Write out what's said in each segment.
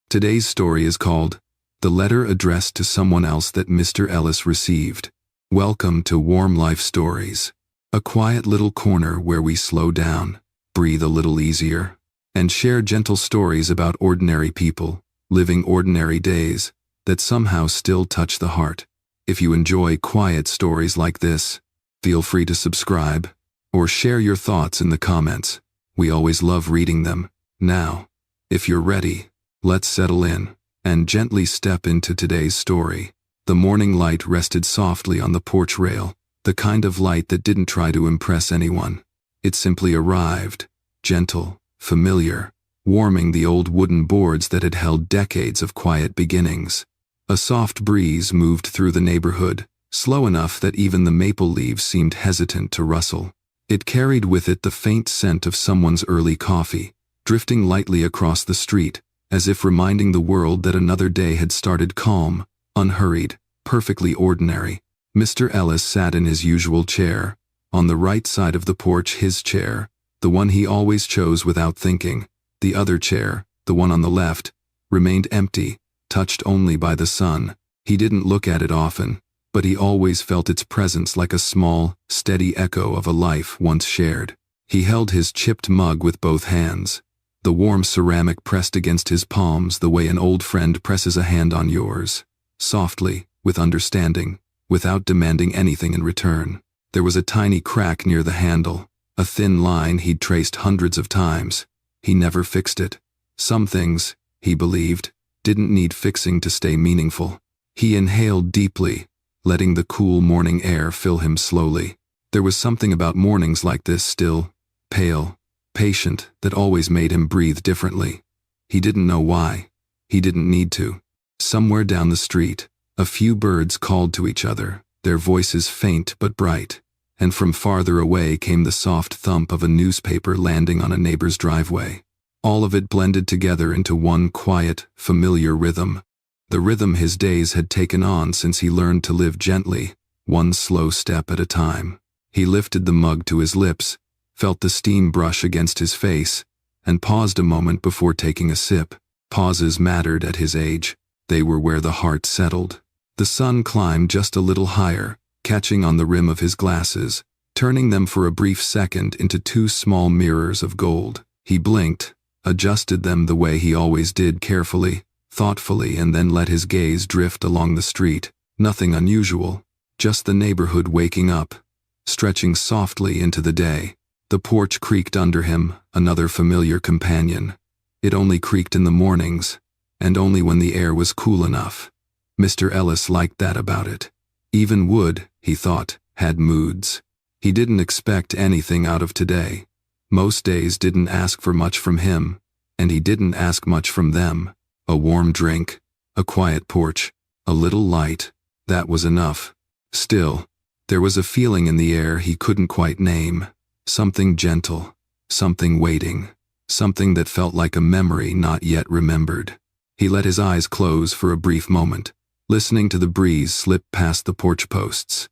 Today's story is called The Letter Addressed to Someone Else That Mr. Ellis Received. Welcome to Warm Life Stories, a quiet little corner where we slow down, breathe a little easier, and share gentle stories about ordinary people living ordinary days that somehow still touch the heart. If you enjoy quiet stories like this, feel free to subscribe or share your thoughts in the comments. We always love reading them. Now, if you're ready, let's settle in and gently step into today's story. The morning light rested softly on the porch rail, the kind of light that didn't try to impress anyone. It simply arrived, gentle, familiar, warming the old wooden boards that had held decades of quiet beginnings. A soft breeze moved through the neighborhood, slow enough that even the maple leaves seemed hesitant to rustle. It carried with it the faint scent of someone's early coffee, drifting lightly across the street, as if reminding the world that another day had started calm, unhurried, perfectly ordinary. Mr. Ellis sat in his usual chair, on the right side of the porch, his chair, the one he always chose without thinking. The other chair, the one on the left, remained empty, touched only by the sun. He didn't look at it often, but he always felt its presence like a small, steady echo of a life once shared. He held his chipped mug with both hands, the warm ceramic pressed against his palms the way an old friend presses a hand on yours, softly, with understanding, without demanding anything in return. There was a tiny crack near the handle, a thin line he'd traced hundreds of times. He never fixed it. Some things, he believed, didn't need fixing to stay meaningful. He inhaled deeply, letting the cool morning air fill him slowly. There was something about mornings like this, still, pale, patient, that always made him breathe differently. He didn't know why. He didn't need to. Somewhere down the street, a few birds called to each other, their voices faint but bright, and from farther away came the soft thump of a newspaper landing on a neighbor's driveway. All of it blended together into one quiet, familiar rhythm. The rhythm his days had taken on since he learned to live gently, one slow step at a time. He lifted the mug to his lips, felt the steam brush against his face, and paused a moment before taking a sip. Pauses mattered at his age. They were where the heart settled. The sun climbed just a little higher, catching on the rim of his glasses, turning them for a brief second into two small mirrors of gold. He blinked, adjusted them the way he always did, carefully, thoughtfully, and then let his gaze drift along the street. Nothing unusual, just the neighborhood waking up, stretching softly into the day. The porch creaked under him, another familiar companion. It only creaked in the mornings, and only when the air was cool enough. Mr. Ellis liked that about it. Even wood, he thought, had moods. He didn't expect anything out of today. Most days didn't ask for much from him, and he didn't ask much from them. A warm drink, a quiet porch, a little light, that was enough. Still, there was a feeling in the air he couldn't quite name. Something gentle, something waiting, something that felt like a memory not yet remembered. He let his eyes close for a brief moment, listening to the breeze slip past the porch posts.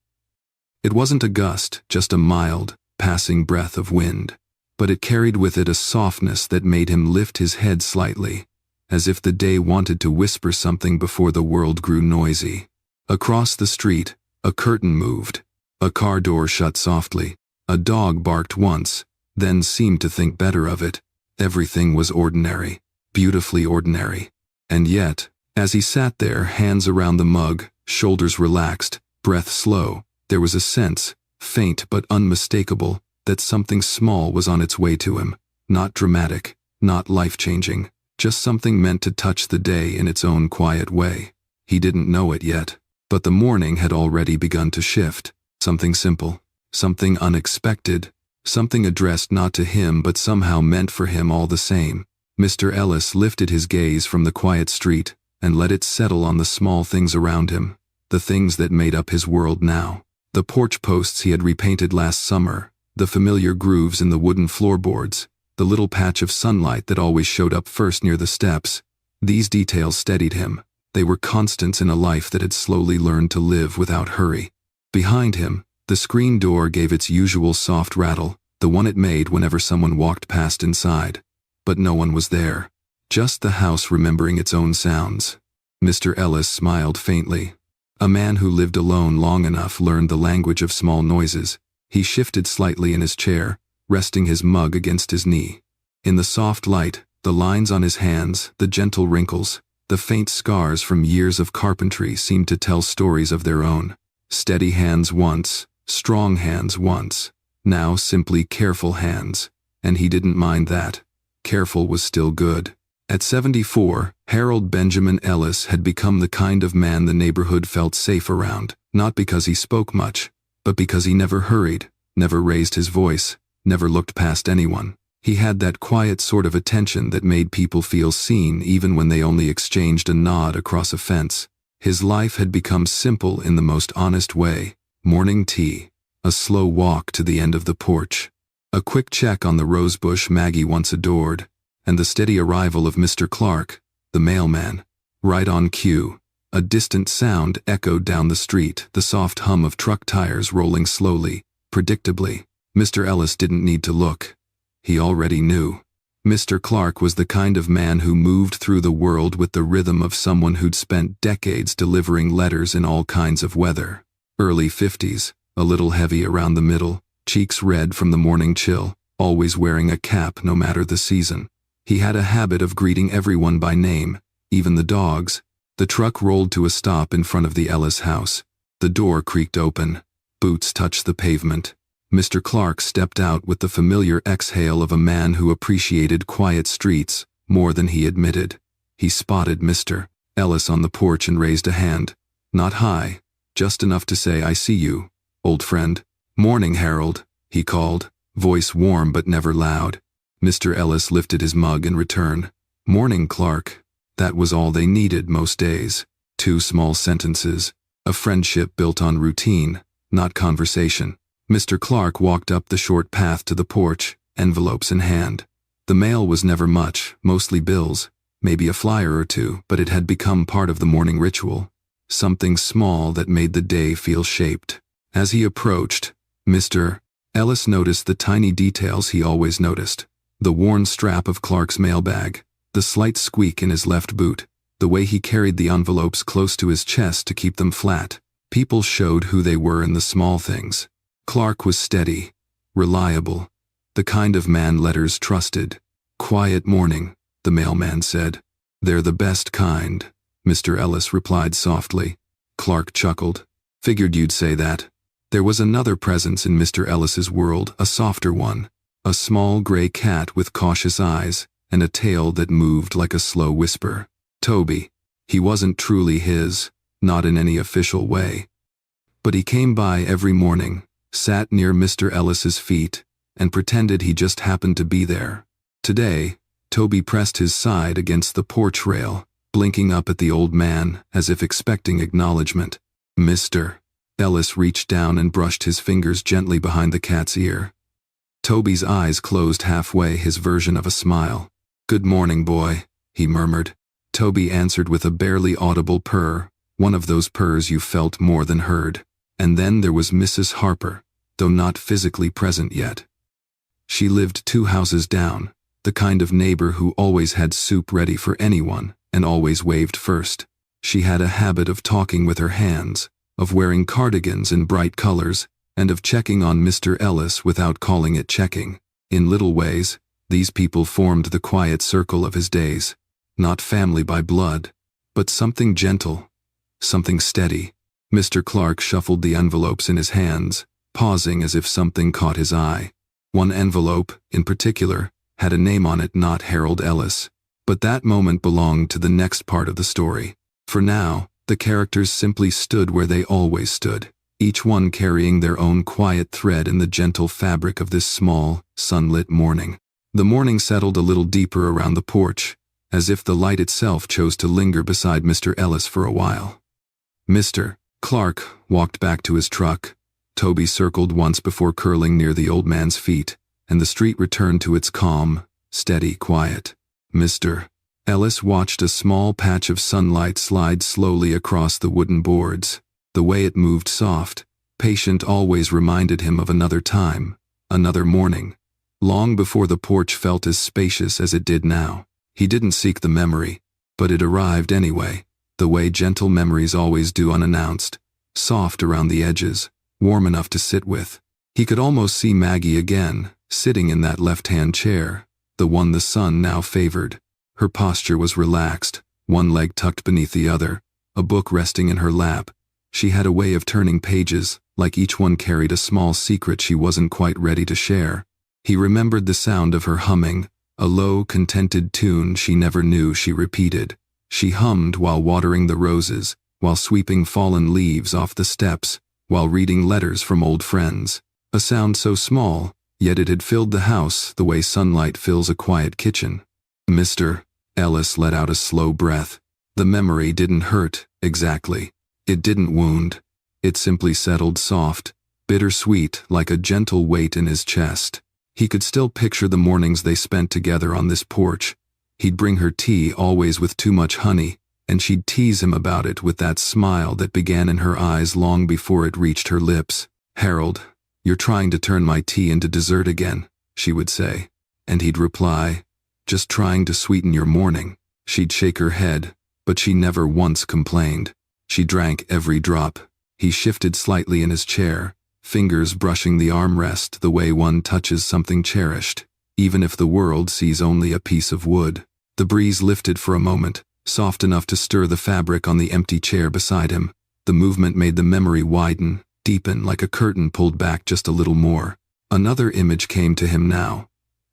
It wasn't a gust, just a mild, passing breath of wind, but it carried with it a softness that made him lift his head slightly, as if the day wanted to whisper something before the world grew noisy. Across the street, a curtain moved. A car door shut softly. A dog barked once, then seemed to think better of it. Everything was ordinary, beautifully ordinary. And yet, as he sat there, hands around the mug, shoulders relaxed, breath slow, there was a sense, faint but unmistakable, that something small was on its way to him. Not dramatic, not life-changing, just something meant to touch the day in its own quiet way. He didn't know it yet, but the morning had already begun to shift. Something simple, something unexpected, something addressed not to him but somehow meant for him all the same. Mr. Ellis lifted his gaze from the quiet street and let it settle on the small things around him, the things that made up his world now. The porch posts he had repainted last summer, the familiar grooves in the wooden floorboards, the little patch of sunlight that always showed up first near the steps. These details steadied him. They were constants in a life that had slowly learned to live without hurry. Behind him, the screen door gave its usual soft rattle, the one it made whenever someone walked past inside. But no one was there. Just the house remembering its own sounds. Mr. Ellis smiled faintly. A man who lived alone long enough learned the language of small noises. He shifted slightly in his chair, resting his mug against his knee. In the soft light, the lines on his hands, the gentle wrinkles, the faint scars from years of carpentry seemed to tell stories of their own. Steady hands once, strong hands once, now simply careful hands, and he didn't mind that. Careful was still good. At 74, Harold Benjamin Ellis had become the kind of man the neighborhood felt safe around, not because he spoke much, but because he never hurried, never raised his voice, never looked past anyone. He had that quiet sort of attention that made people feel seen even when they only exchanged a nod across a fence. His life had become simple in the most honest way. Morning tea, a slow walk to the end of the porch, a quick check on the rosebush Maggie once adored, and the steady arrival of Mr. Clark, the mailman. Right on cue, a distant sound echoed down the street, the soft hum of truck tires rolling slowly, predictably. Mr. Ellis didn't need to look. He already knew. Mr. Clark was the kind of man who moved through the world with the rhythm of someone who'd spent decades delivering letters in all kinds of weather. Early 50s, a little heavy around the middle, cheeks red from the morning chill, always wearing a cap no matter the season. He had a habit of greeting everyone by name, even the dogs. The truck rolled to a stop in front of the Ellis house. The door creaked open. Boots touched the pavement. Mr. Clark stepped out with the familiar exhale of a man who appreciated quiet streets more than he admitted. He spotted Mr. Ellis on the porch and raised a hand. Not high, just enough to say, "I see you, old friend." "Morning, Harold," he called, voice warm but never loud. Mr. Ellis lifted his mug in return. "Morning, Clark." That was all they needed most days. 2 small sentences. A friendship built on routine, not conversation. Mr. Clark walked up the short path to the porch, envelopes in hand. The mail was never much, mostly bills, maybe a flyer or two, but it had become part of the morning ritual. Something small that made the day feel shaped. As he approached, Mr. Ellis noticed the tiny details he always noticed. The worn strap of Clark's mailbag, the slight squeak in his left boot, the way he carried the envelopes close to his chest to keep them flat. People showed who they were in the small things. Clark was steady, reliable, the kind of man letters trusted. "Quiet morning," the mailman said. "They're the best kind," Mr. Ellis replied softly. Clark chuckled. "Figured you'd say that." There was another presence in Mr. Ellis's world, a softer one. A small gray cat with cautious eyes, and a tail that moved like a slow whisper. Toby. He wasn't truly his, not in any official way. But he came by every morning, sat near Mr. Ellis's feet, and pretended he just happened to be there. Today, Toby pressed his side against the porch rail, blinking up at the old man as if expecting acknowledgement. Mr. Ellis reached down and brushed his fingers gently behind the cat's ear. Toby's eyes closed halfway, his version of a smile. "Good morning, boy," he murmured. Toby answered with a barely audible purr, one of those purrs you felt more than heard. And then there was Mrs. Harper, though not physically present yet. She lived 2 houses down, the kind of neighbor who always had soup ready for anyone and always waved first. She had a habit of talking with her hands, of wearing cardigans in bright colors, and of checking on Mr. Ellis without calling it checking. In little ways, these people formed the quiet circle of his days. Not family by blood, but something gentle, something steady. Mr. Clark shuffled the envelopes in his hands, pausing as if something caught his eye. One envelope, in particular, had a name on it, not Harold Ellis. But that moment belonged to the next part of the story. For now, the characters simply stood where they always stood, each one carrying their own quiet thread in the gentle fabric of this small, sunlit morning. The morning settled a little deeper around the porch, as if the light itself chose to linger beside Mr. Ellis for a while. Mr. Clark walked back to his truck. Toby circled once before curling near the old man's feet, and the street returned to its calm, steady quiet. Mr. Ellis watched a small patch of sunlight slide slowly across the wooden boards. The way it moved, soft, patient, always reminded him of another time, another morning, long before the porch felt as spacious as it did now. He didn't seek the memory, but it arrived anyway, the way gentle memories always do unannounced, soft around the edges, warm enough to sit with. He could almost see Maggie again, sitting in that left-hand chair, the one the sun now favored. Her posture was relaxed, one leg tucked beneath the other, a book resting in her lap. She had a way of turning pages, like each one carried a small secret she wasn't quite ready to share. He remembered the sound of her humming, a low, contented tune she never knew she repeated. She hummed while watering the roses, while sweeping fallen leaves off the steps, while reading letters from old friends. A sound so small, yet it had filled the house the way sunlight fills a quiet kitchen. Mr. Ellis let out a slow breath. The memory didn't hurt, exactly. It didn't wound. It simply settled soft, bittersweet, like a gentle weight in his chest. He could still picture the mornings they spent together on this porch. He'd bring her tea, always with too much honey, and she'd tease him about it with that smile that began in her eyes long before it reached her lips. "Harold, you're trying to turn my tea into dessert again," she would say. And he'd reply, "Just trying to sweeten your morning." She'd shake her head, but she never once complained. She drank every drop. He shifted slightly in his chair, fingers brushing the armrest the way one touches something cherished, even if the world sees only a piece of wood. The breeze lifted for a moment, soft enough to stir the fabric on the empty chair beside him. The movement made the memory widen, deepen like a curtain pulled back just a little more. Another image came to him now.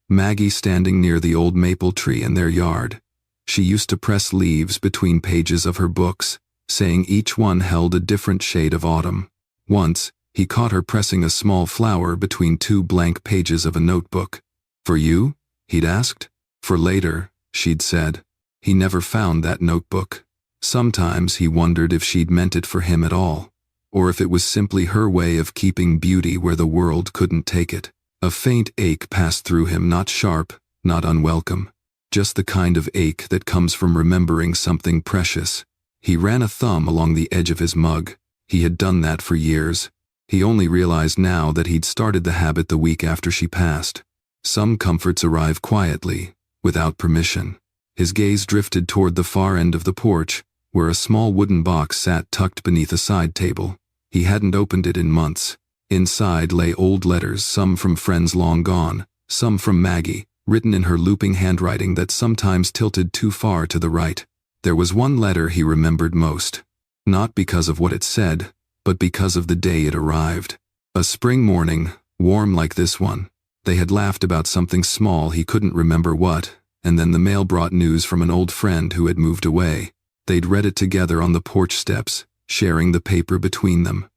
Maggie standing near the old maple tree in their yard. She used to press leaves between pages of her books, saying each one held a different shade of autumn. Once, he caught her pressing a small flower between two blank pages of a notebook. "For you?" he'd asked. "For later," she'd said. He never found that notebook. Sometimes he wondered if she'd meant it for him at all, or if it was simply her way of keeping beauty where the world couldn't take it. A faint ache passed through him, not sharp, not unwelcome, just the kind of ache that comes from remembering something precious. He ran a thumb along the edge of his mug. He had done that for years. He only realized now that he'd started the habit the week after she passed. Some comforts arrive quietly, without permission. His gaze drifted toward the far end of the porch, where a small wooden box sat tucked beneath a side table. He hadn't opened it in months. Inside lay old letters, some from friends long gone, some from Maggie, written in her looping handwriting that sometimes tilted too far to the right. There was one letter he remembered most, not because of what it said, but because of the day it arrived. A spring morning, warm like this one. They had laughed about something small, he couldn't remember what, and then the mail brought news from an old friend who had moved away. They'd read it together on the porch steps, sharing the paper between them.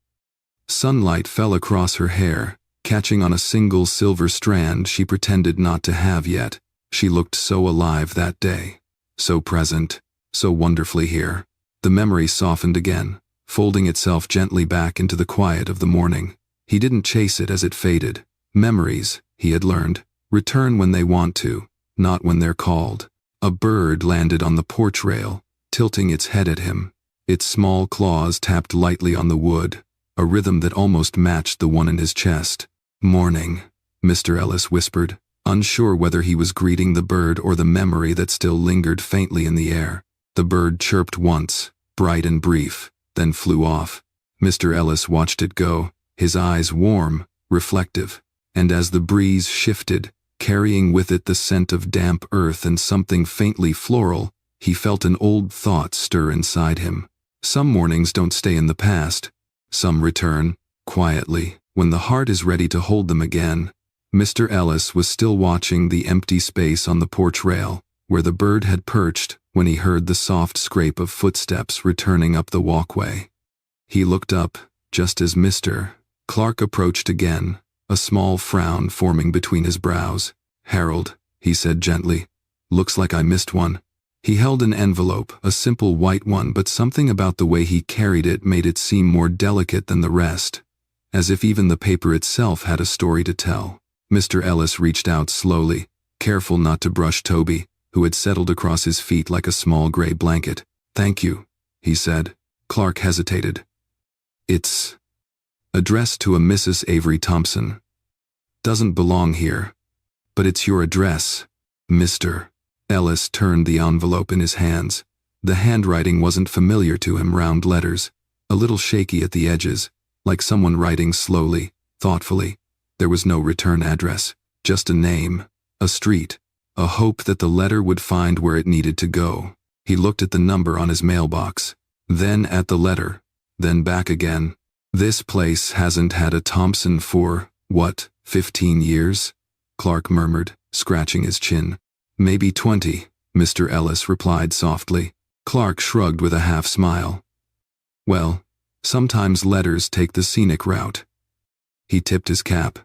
Sunlight fell across her hair, catching on a single silver strand she pretended not to have yet. She looked so alive that day, so present, so wonderfully here. The memory softened again, folding itself gently back into the quiet of the morning. He didn't chase it as it faded. Memories, he had learned, return when they want to, not when they're called. A bird landed on the porch rail, tilting its head at him. Its small claws tapped lightly on the wood, a rhythm that almost matched the one in his chest. "Morning," Mr. Ellis whispered, unsure whether he was greeting the bird or the memory that still lingered faintly in the air. The bird chirped once, bright and brief, then flew off. Mr. Ellis watched it go, his eyes warm, reflective, and as the breeze shifted, carrying with it the scent of damp earth and something faintly floral, he felt an old thought stir inside him. Some mornings don't stay in the past. Some return, quietly, when the heart is ready to hold them again. Mr. Ellis was still watching the empty space on the porch rail, where the bird had perched, when he heard the soft scrape of footsteps returning up the walkway. He looked up, just as Mr. Clark approached again, a small frown forming between his brows. "Harold," he said gently, "looks like I missed one." He held an envelope, a simple white one, but something about the way he carried it made it seem more delicate than the rest, as if even the paper itself had a story to tell. Mr. Ellis reached out slowly, careful not to brush Toby, who had settled across his feet like a small gray blanket. "Thank you," he said. Clark hesitated. "It's addressed to a Mrs. Avery Thompson. Doesn't belong here. But it's your address, Mr. Ellis turned the envelope in his hands. The handwriting wasn't familiar to him, round letters, a little shaky at the edges, like someone writing slowly, thoughtfully. There was no return address, just a name, a street, a hope that the letter would find where it needed to go. He looked at the number on his mailbox, then at the letter, then back again. This place hasn't had a Thompson for, what, 15 years? Clark murmured, scratching his chin. Maybe 20, Mr. Ellis replied softly. Clark shrugged with a half-smile. Well, sometimes letters take the scenic route. He tipped his cap.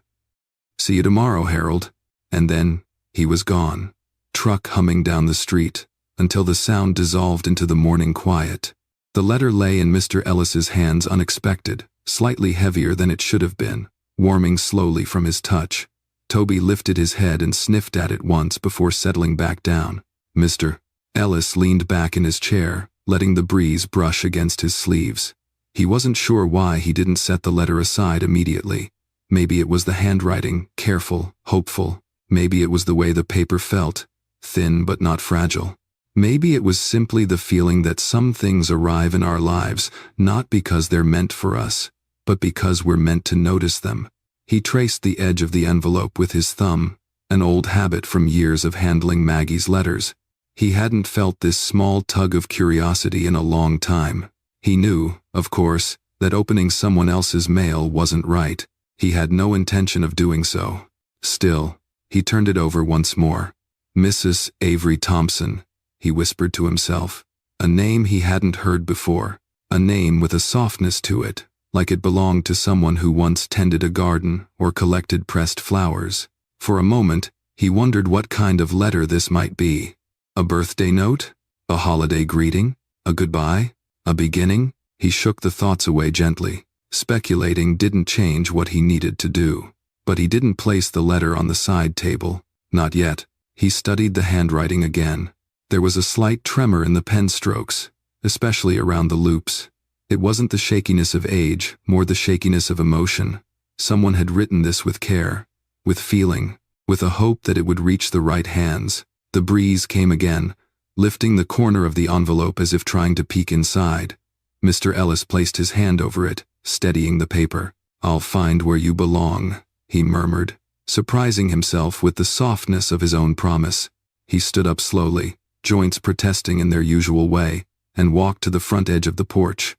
See you tomorrow, Harold. And then he was gone, truck humming down the street, until the sound dissolved into the morning quiet. The letter lay in Mr. Ellis's hands unexpected, slightly heavier than it should have been, warming slowly from his touch. Toby lifted his head and sniffed at it once before settling back down. Mr. Ellis leaned back in his chair, letting the breeze brush against his sleeves. He wasn't sure why he didn't set the letter aside immediately. Maybe it was the handwriting, careful, hopeful. Maybe it was the way the paper felt, thin but not fragile. Maybe it was simply the feeling that some things arrive in our lives not because they're meant for us, but because we're meant to notice them. He traced the edge of the envelope with his thumb, an old habit from years of handling Maggie's letters. He hadn't felt this small tug of curiosity in a long time. He knew, of course, that opening someone else's mail wasn't right. He had no intention of doing so. Still, he turned it over once more. Mrs. Avery Thompson, he whispered to himself. A name he hadn't heard before. A name with a softness to it, like it belonged to someone who once tended a garden or collected pressed flowers. For a moment, he wondered what kind of letter this might be. A birthday note? A holiday greeting? A goodbye? A beginning? He shook the thoughts away gently. Speculating didn't change what he needed to do. But he didn't place the letter on the side table. Not yet. He studied the handwriting again. There was a slight tremor in the pen strokes, especially around the loops. It wasn't the shakiness of age, more the shakiness of emotion. Someone had written this with care, with feeling, with a hope that it would reach the right hands. The breeze came again, lifting the corner of the envelope as if trying to peek inside. Mr. Ellis placed his hand over it, steadying the paper. I'll find where you belong, he murmured, surprising himself with the softness of his own promise. He stood up slowly, joints protesting in their usual way, and walked to the front edge of the porch.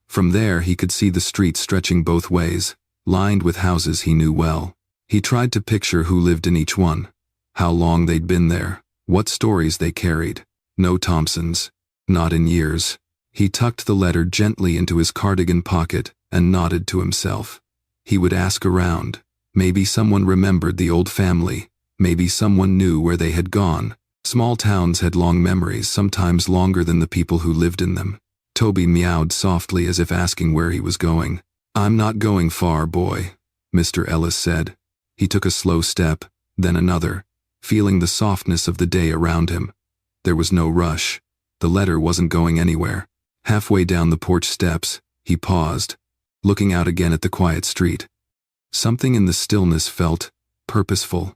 From there he could see the street stretching both ways, lined with houses he knew well. He tried to picture who lived in each one, how long they'd been there, what stories they carried. No Thompsons. Not in years. He tucked the letter gently into his cardigan pocket and nodded to himself. He would ask around. Maybe someone remembered the old family. Maybe someone knew where they had gone. Small towns had long memories, sometimes longer than the people who lived in them. Toby meowed softly as if asking where he was going. I'm not going far, boy, Mr. Ellis said. He took a slow step, then another, feeling the softness of the day around him. There was no rush. The letter wasn't going anywhere. Halfway down the porch steps, he paused, looking out again at the quiet street. Something in the stillness felt purposeful,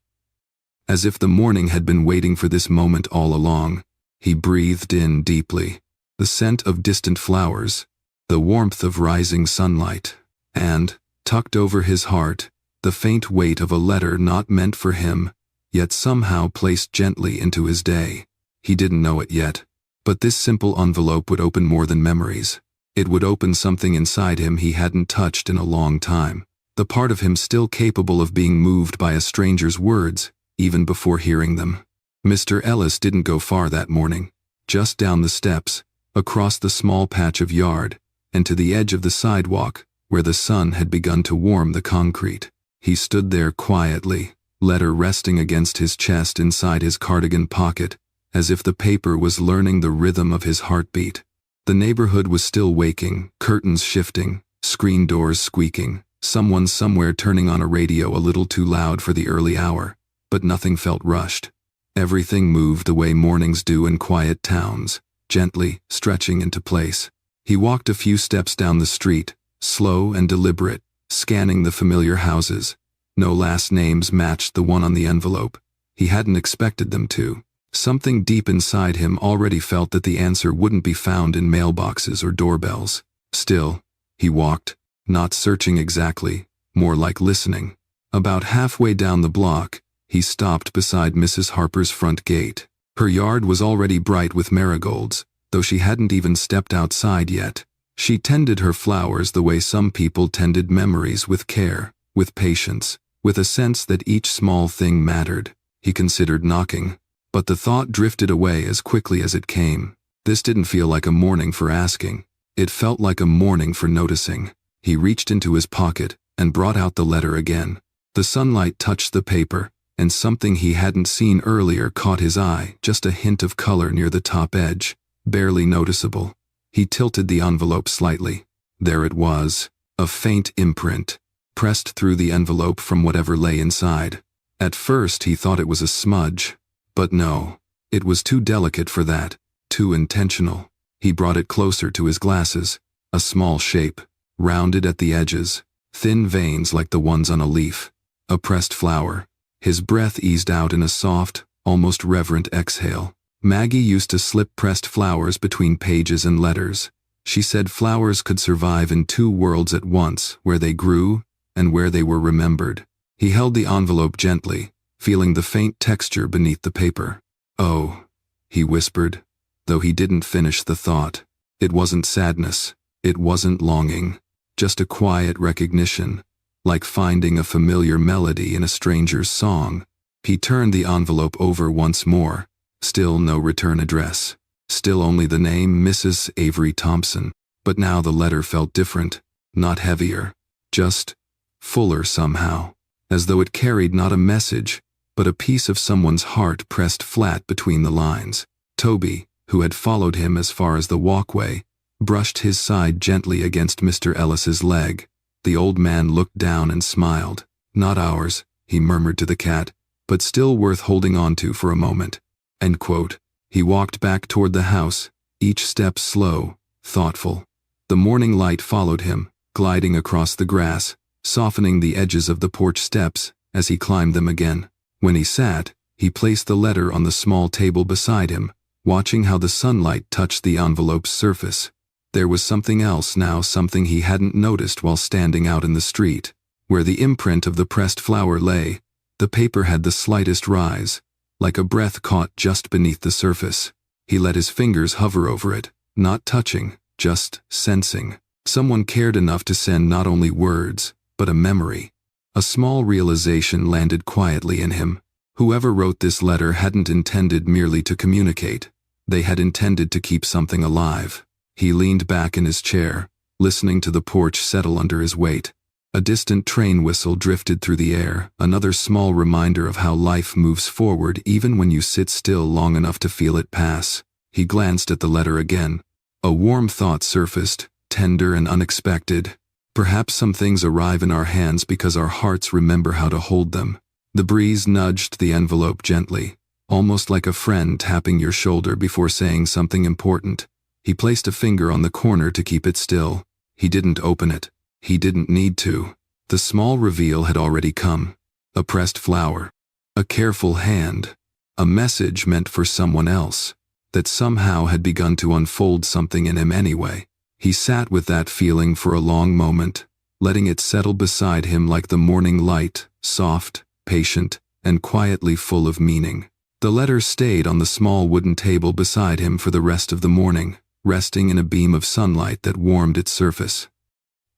as if the morning had been waiting for this moment all along. He breathed in deeply, the scent of distant flowers, the warmth of rising sunlight, and, tucked over his heart, the faint weight of a letter not meant for him, yet somehow placed gently into his day. He didn't know it yet, but this simple envelope would open more than memories. It would open something inside him he hadn't touched in a long time, the part of him still capable of being moved by a stranger's words, even before hearing them. Mr. Ellis didn't go far that morning. Just down the steps, across the small patch of yard, and to the edge of the sidewalk, where the sun had begun to warm the concrete. He stood there quietly, letter resting against his chest inside his cardigan pocket, as if the paper was learning the rhythm of his heartbeat. The neighborhood was still waking, curtains shifting, screen doors squeaking, someone somewhere turning on a radio a little too loud for the early hour, but nothing felt rushed. Everything moved the way mornings do in quiet towns, gently stretching into place. He walked a few steps down the street, slow and deliberate, scanning the familiar houses. No last names matched the one on the envelope. He hadn't expected them to. Something deep inside him already felt that the answer wouldn't be found in mailboxes or doorbells. Still, he walked, not searching exactly, more like listening. About halfway down the block, he stopped beside Mrs. Harper's front gate. Her yard was already bright with marigolds, though she hadn't even stepped outside yet. She tended her flowers the way some people tended memories, with care, with patience, with a sense that each small thing mattered. He considered knocking, but the thought drifted away as quickly as it came. This didn't feel like a morning for asking. It felt like a morning for noticing. He reached into his pocket and brought out the letter again. The sunlight touched the paper, and something he hadn't seen earlier caught his eye, just a hint of color near the top edge, barely noticeable. He tilted the envelope slightly. There it was, a faint imprint, pressed through the envelope from whatever lay inside. At first he thought it was a smudge, but no, it was too delicate for that, too intentional. He brought it closer to his glasses, a small shape, rounded at the edges, thin veins like the ones on a leaf. A pressed flower. His breath eased out in a soft, almost reverent exhale. Maggie used to slip pressed flowers between pages and letters. She said flowers could survive in two worlds at once, where they grew and where they were remembered. He held the envelope gently, feeling the faint texture beneath the paper. "Oh," he whispered, though he didn't finish the thought. It wasn't sadness. It wasn't longing. Just a quiet recognition, like finding a familiar melody in a stranger's song. He turned the envelope over once more. Still no return address. Still only the name Mrs. Avery Thompson. But now the letter felt different, not heavier, just fuller somehow, as though it carried not a message, but a piece of someone's heart pressed flat between the lines. Toby, who had followed him as far as the walkway, brushed his side gently against Mr. Ellis's leg. The old man looked down and smiled. "Not ours," he murmured to the cat, "but still worth holding on to for a moment." End quote. He walked back toward the house, each step slow, thoughtful. The morning light followed him, gliding across the grass, softening the edges of the porch steps as he climbed them again. When he sat, he placed the letter on the small table beside him, watching how the sunlight touched the envelope's surface. There was something else now, something he hadn't noticed while standing out in the street. Where the imprint of the pressed flower lay, the paper had the slightest rise, like a breath caught just beneath the surface. He let his fingers hover over it, not touching, just sensing. Someone cared enough to send not only words, but a memory. A small realization landed quietly in him. Whoever wrote this letter hadn't intended merely to communicate. They had intended to keep something alive. He leaned back in his chair, listening to the porch settle under his weight. A distant train whistle drifted through the air, another small reminder of how life moves forward even when you sit still long enough to feel it pass. He glanced at the letter again. A warm thought surfaced, tender and unexpected. Perhaps some things arrive in our hands because our hearts remember how to hold them. The breeze nudged the envelope gently, almost like a friend tapping your shoulder before saying something important. He placed a finger on the corner to keep it still. He didn't open it. He didn't need to. The small reveal had already come. A pressed flower. A careful hand. A message meant for someone else, that somehow had begun to unfold something in him anyway. He sat with that feeling for a long moment, letting it settle beside him like the morning light, soft, patient, and quietly full of meaning. The letter stayed on the small wooden table beside him for the rest of the morning, resting in a beam of sunlight that warmed its surface.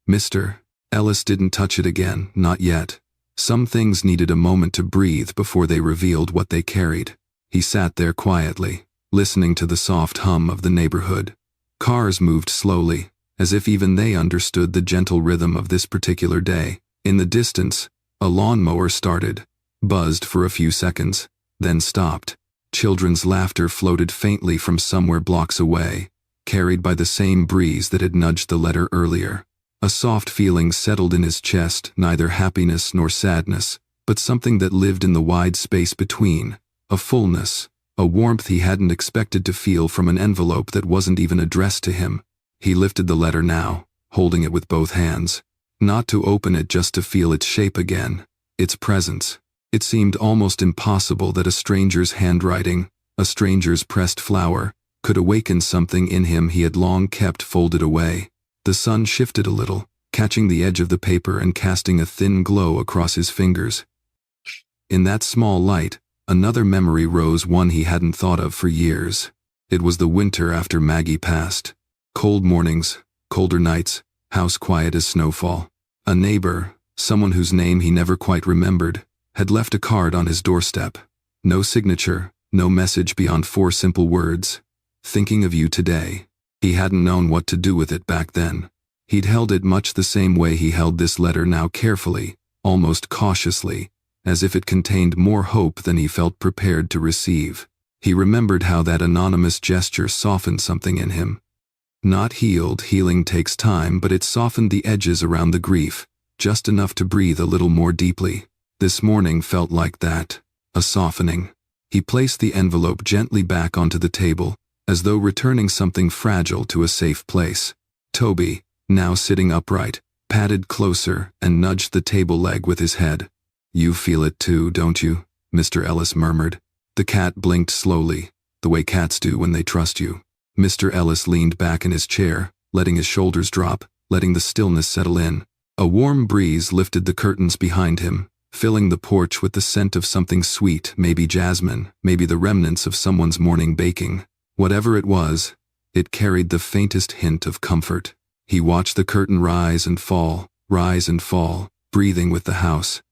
Mr. Ellis didn't touch it again, not yet. Some things needed a moment to breathe before they revealed what they carried. He sat there quietly, listening to the soft hum of the neighborhood. Cars moved slowly, as if even they understood the gentle rhythm of this particular day. In the distance, a lawnmower started, buzzed for a few seconds, then stopped. Children's laughter floated faintly from somewhere blocks away, carried by the same breeze that had nudged the letter earlier. A soft feeling settled in his chest, neither happiness nor sadness, but something that lived in the wide space between, a fullness, a warmth he hadn't expected to feel from an envelope that wasn't even addressed to him. He lifted the letter now, holding it with both hands. Not to open it, just to feel its shape again, its presence. It seemed almost impossible that a stranger's handwriting, A stranger's pressed flower could awaken something in him he had long kept folded away. The sun shifted a little, catching the edge of the paper and casting a thin glow across his fingers. In that small light, another memory rose, one he hadn't thought of for years. It was the winter after Maggie passed. Cold mornings, colder nights, house quiet as snowfall. A neighbor, someone whose name he never quite remembered, had left a card on his doorstep. No signature, no message beyond 4 simple words. Thinking of you today. He hadn't known what to do with it back then. He'd held it much the same way he held this letter now, carefully, almost cautiously, as if it contained more hope than he felt prepared to receive. He remembered how that anonymous gesture softened something in him. Not healed, healing takes time, but it softened the edges around the grief, just enough to breathe a little more deeply. This morning felt like that, a softening. He placed the envelope gently back onto the table, as though returning something fragile to a safe place. Toby, now sitting upright, padded closer and nudged the table leg with his head. "You feel it too, don't you?" Mr. Ellis murmured. The cat blinked slowly, the way cats do when they trust you. Mr. Ellis leaned back in his chair, letting his shoulders drop, letting the stillness settle in. A warm breeze lifted the curtains behind him, filling the porch with the scent of something sweet, maybe jasmine, maybe the remnants of someone's morning baking. Whatever it was, it carried the faintest hint of comfort. He watched the curtain rise and fall, breathing with the house.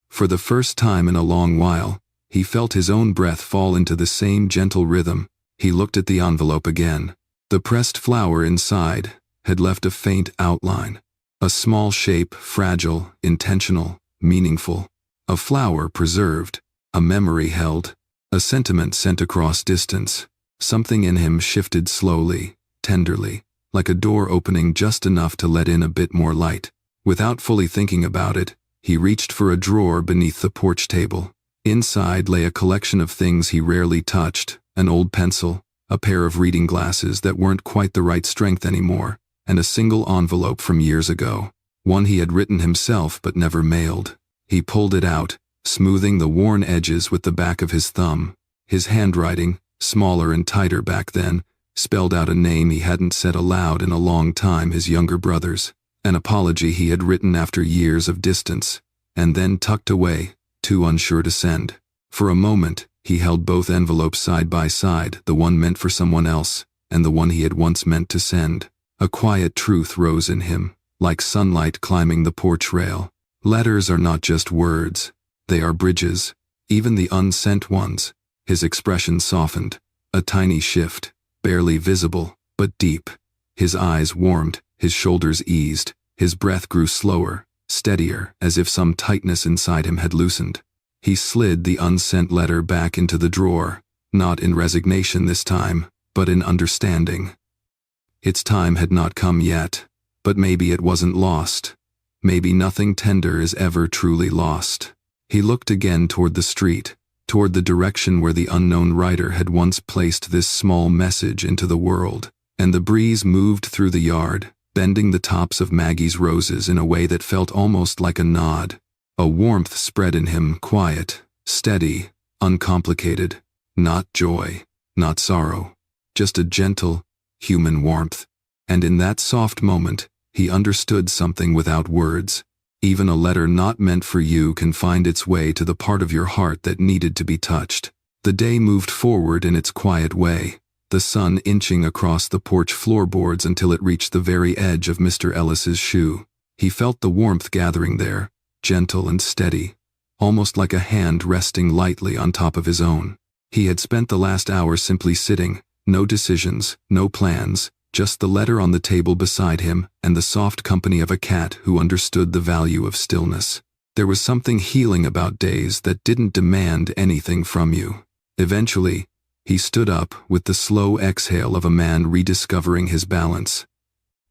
For the first time in a long while, he felt his own breath fall into the same gentle rhythm. He looked at the envelope again. The pressed flower inside had left a faint outline. A small shape, fragile, intentional, meaningful. A flower preserved, a memory held, a sentiment sent across distance. Something in him shifted slowly, tenderly, like a door opening just enough to let in a bit more light. Without fully thinking about it, he reached for a drawer beneath the porch table. Inside lay a collection of things he rarely touched, an old pencil, a pair of reading glasses that weren't quite the right strength anymore, and a single envelope from years ago, one he had written himself but never mailed. He pulled it out, smoothing the worn edges with the back of his thumb. His handwriting, smaller and tighter back then, spelled out a name he hadn't said aloud in a long time, his younger brother's. An apology he had written after years of distance, and then tucked away, too unsure to send. For a moment, he held both envelopes side by side, the one meant for someone else, and the one he had once meant to send. A quiet truth rose in him, like sunlight climbing the porch rail. Letters are not just words, they are bridges, even the unsent ones. His expression softened, a tiny shift, barely visible, but deep. His eyes warmed, his shoulders eased, his breath grew slower, steadier, as if some tightness inside him had loosened. He slid the unsent letter back into the drawer, not in resignation this time, but in understanding. Its time had not come yet, but maybe it wasn't lost. Maybe nothing tender is ever truly lost. He looked again toward the street, toward the direction where the unknown writer had once placed this small message into the world, and the breeze moved through the yard, bending the tops of Maggie's roses in a way that felt almost like a nod. A warmth spread in him, quiet, steady, uncomplicated. Not joy, not sorrow, just a gentle, human warmth. And in that soft moment, he understood something without words. Even a letter not meant for you can find its way to the part of your heart that needed to be touched. The day moved forward in its quiet way, the sun inching across the porch floorboards until it reached the very edge of Mr. Ellis's shoe. He felt the warmth gathering there, gentle and steady, almost like a hand resting lightly on top of his own. He had spent the last hour simply sitting, no decisions, no plans, just the letter on the table beside him and the soft company of a cat who understood the value of stillness. There was something healing about days that didn't demand anything from you. Eventually, he stood up with the slow exhale of a man rediscovering his balance.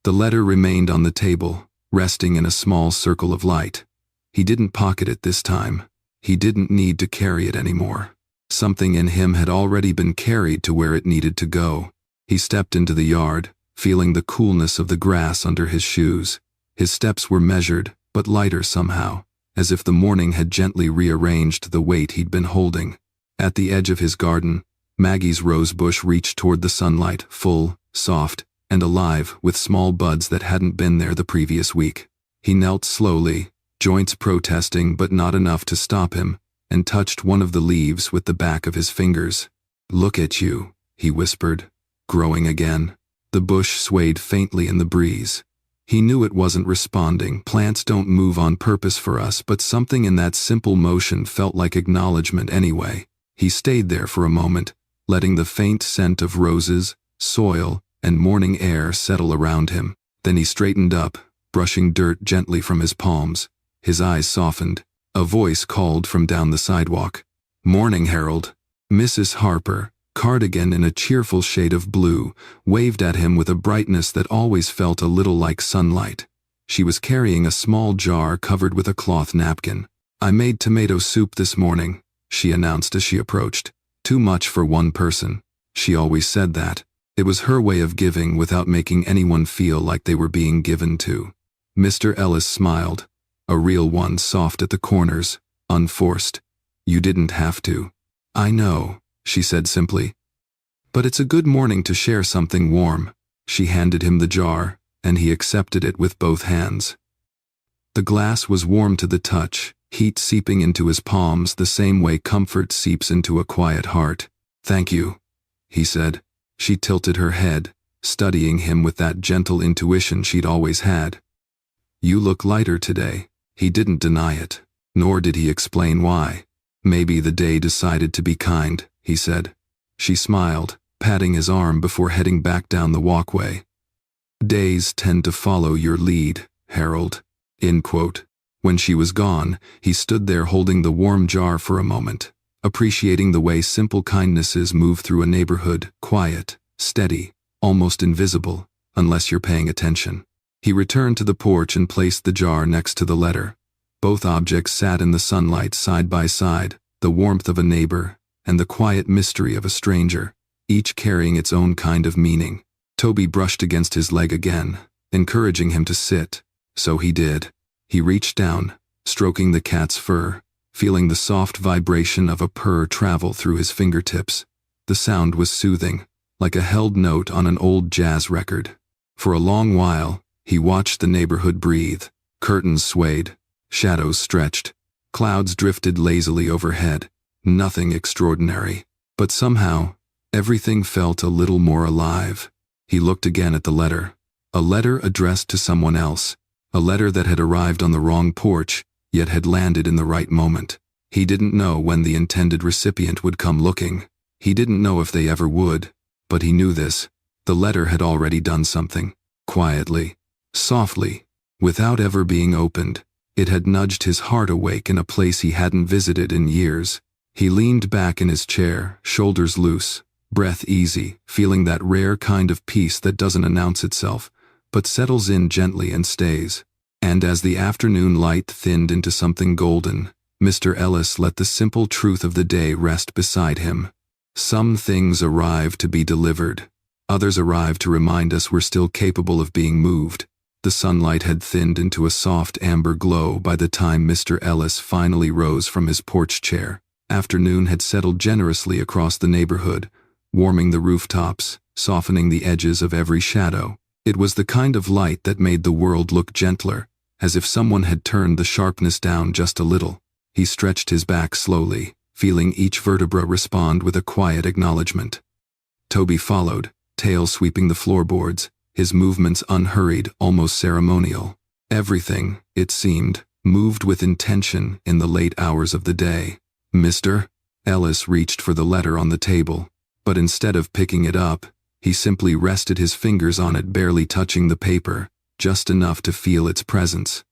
The letter remained on the table, resting in a small circle of light. He didn't pocket it this time. He didn't need to carry it anymore. Something in him had already been carried to where it needed to go. He stepped into the yard, feeling the coolness of the grass under his shoes. His steps were measured, but lighter somehow, as if the morning had gently rearranged the weight he'd been holding. At the edge of his garden, Maggie's rose bush reached toward the sunlight, full, soft, and alive, with small buds that hadn't been there the previous week. He knelt slowly, joints protesting but not enough to stop him, and touched one of the leaves with the back of his fingers. "Look at you," he whispered, growing again. The bush swayed faintly in the breeze. He knew it wasn't responding. Plants don't move on purpose for us, but something in that simple motion felt like acknowledgement anyway. He stayed there for a moment, letting the faint scent of roses, soil, and morning air settle around him. Then he straightened up, brushing dirt gently from his palms. His eyes softened. A voice called from down the sidewalk. "Morning, Harold." Mrs. Harper, cardigan in a cheerful shade of blue, waved at him with a brightness that always felt a little like sunlight. She was carrying a small jar covered with a cloth napkin. "I made tomato soup this morning," she announced as she approached. "Too much for one person." She always said that. It was her way of giving without making anyone feel like they were being given to. Mr. Ellis smiled, a real one, soft at the corners, unforced. "You didn't have to." "I know," she said simply. "But it's a good morning to share something warm." She handed him the jar, and he accepted it with both hands. The glass was warm to the touch, heat seeping into his palms the same way comfort seeps into a quiet heart. "Thank you," he said. She tilted her head, studying him with that gentle intuition she'd always had. "You look lighter today." He didn't deny it, nor did he explain why. "Maybe the day decided to be kind," he said. She smiled, patting his arm before heading back down the walkway. "Days tend to follow your lead, Harold." End quote. When she was gone, he stood there holding the warm jar for a moment, appreciating the way simple kindnesses move through a neighborhood, quiet, steady, almost invisible, unless you're paying attention. He returned to the porch and placed the jar next to the letter. Both objects sat in the sunlight side by side, the warmth of a neighbor and the quiet mystery of a stranger, each carrying its own kind of meaning. Toby brushed against his leg again, encouraging him to sit. So he did. He reached down, stroking the cat's fur, feeling the soft vibration of a purr travel through his fingertips. The sound was soothing, like a held note on an old jazz record. For a long while, he watched the neighborhood breathe. Curtains swayed, shadows stretched, clouds drifted lazily overhead. Nothing extraordinary, but somehow, everything felt a little more alive. He looked again at the letter. A letter addressed to someone else. A letter that had arrived on the wrong porch, yet had landed in the right moment. He didn't know when the intended recipient would come looking. He didn't know if they ever would, but he knew this. The letter had already done something. Quietly, softly, without ever being opened. It had nudged his heart awake in a place he hadn't visited in years. He leaned back in his chair, shoulders loose, breath easy, feeling that rare kind of peace that doesn't announce itself, but settles in gently and stays. And as the afternoon light thinned into something golden, Mr. Ellis let the simple truth of the day rest beside him. Some things arrive to be delivered. Others arrive to remind us we're still capable of being moved. The sunlight had thinned into a soft amber glow by the time Mr. Ellis finally rose from his porch chair. Afternoon had settled generously across the neighborhood, warming the rooftops, softening the edges of every shadow. It was the kind of light that made the world look gentler, as if someone had turned the sharpness down just a little. He stretched his back slowly, feeling each vertebra respond with a quiet acknowledgement. Toby followed, tail sweeping the floorboards, his movements unhurried, almost ceremonial. Everything, it seemed, moved with intention in the late hours of the day. "Mr. Ellis reached for the letter on the table, but instead of picking it up, he simply rested his fingers on it, barely touching the paper, just enough to feel its presence.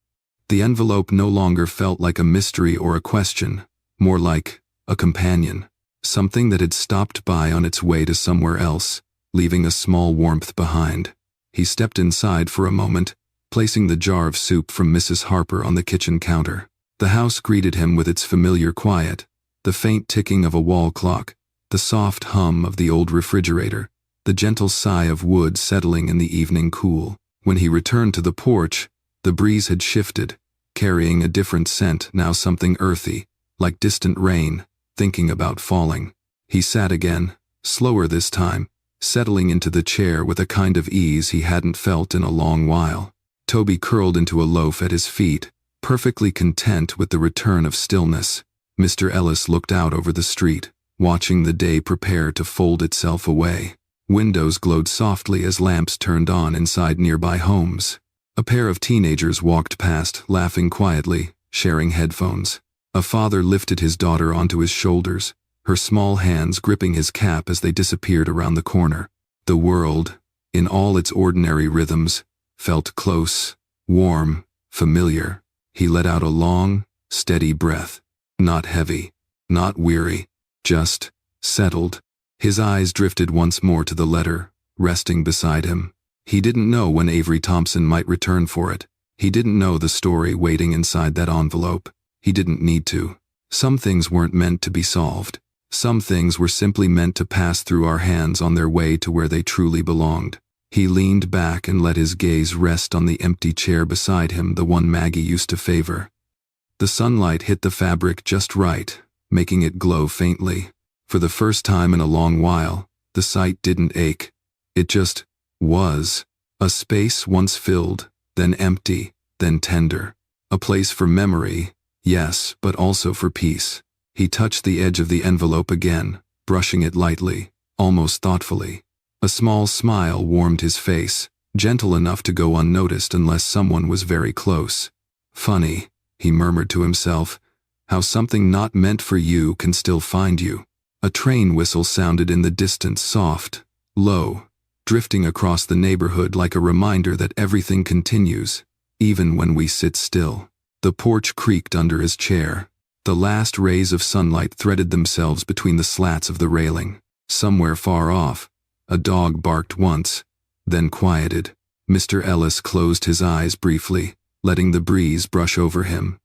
The envelope no longer felt like a mystery or a question, more like a companion, something that had stopped by on its way to somewhere else, leaving a small warmth behind. He stepped inside for a moment, placing the jar of soup from Mrs. Harper on the kitchen counter. The house greeted him with its familiar quiet, the faint ticking of a wall clock, the soft hum of the old refrigerator, the gentle sigh of wood settling in the evening cool. When he returned to the porch, the breeze had shifted, carrying a different scent, now something earthy, like distant rain, thinking about falling. He sat again, slower this time, settling into the chair with a kind of ease he hadn't felt in a long while. Toby curled into a loaf at his feet, perfectly content with the return of stillness. Mr. Ellis looked out over the street, watching the day prepare to fold itself away. Windows glowed softly as lamps turned on inside nearby homes. A pair of teenagers walked past, laughing quietly, sharing headphones. A father lifted his daughter onto his shoulders, her small hands gripping his cap as they disappeared around the corner. The world, in all its ordinary rhythms, felt close, warm, familiar. He let out a long, steady breath. Not heavy, not weary, just settled. His eyes drifted once more to the letter, resting beside him. He didn't know when Avery Thompson might return for it. He didn't know the story waiting inside that envelope. He didn't need to. Some things weren't meant to be solved. Some things were simply meant to pass through our hands on their way to where they truly belonged. He leaned back and let his gaze rest on the empty chair beside him, the one Maggie used to favor. The sunlight hit the fabric just right, making it glow faintly. For the first time in a long while, the sight didn't ache. It just was. A space once filled, then empty, then tender. A place for memory, yes, but also for peace. He touched the edge of the envelope again, brushing it lightly, almost thoughtfully. A small smile warmed his face, gentle enough to go unnoticed unless someone was very close. Funny, he murmured to himself, how something not meant for you can still find you. A train whistle sounded in the distance, soft, low, drifting across the neighborhood like a reminder that everything continues, even when we sit still. The porch creaked under his chair. The last rays of sunlight threaded themselves between the slats of the railing. Somewhere far off, a dog barked once, then quieted. Mr. Ellis closed his eyes briefly, letting the breeze brush over him.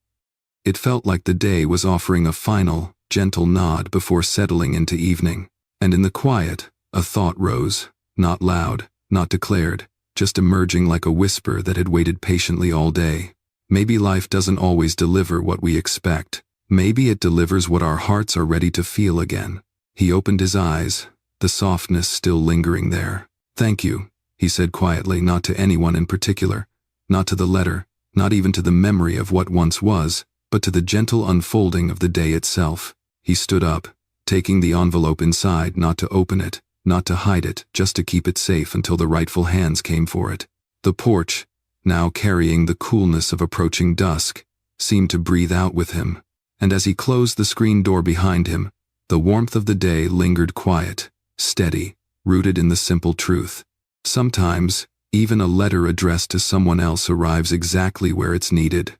It felt like the day was offering a final, gentle nod before settling into evening. And in the quiet, a thought rose, not loud, not declared, just emerging like a whisper that had waited patiently all day. Maybe life doesn't always deliver what we expect. Maybe it delivers what our hearts are ready to feel again. He opened his eyes, the softness still lingering there. "Thank you," he said quietly, not to anyone in particular, not to the letter, not even to the memory of what once was, but to the gentle unfolding of the day itself. He stood up, taking the envelope inside, not to open it, not to hide it, just to keep it safe until the rightful hands came for it. The porch, now carrying the coolness of approaching dusk, seemed to breathe out with him, and as he closed the screen door behind him, the warmth of the day lingered quiet, steady, rooted in the simple truth. Sometimes, even a letter addressed to someone else arrives exactly where it's needed.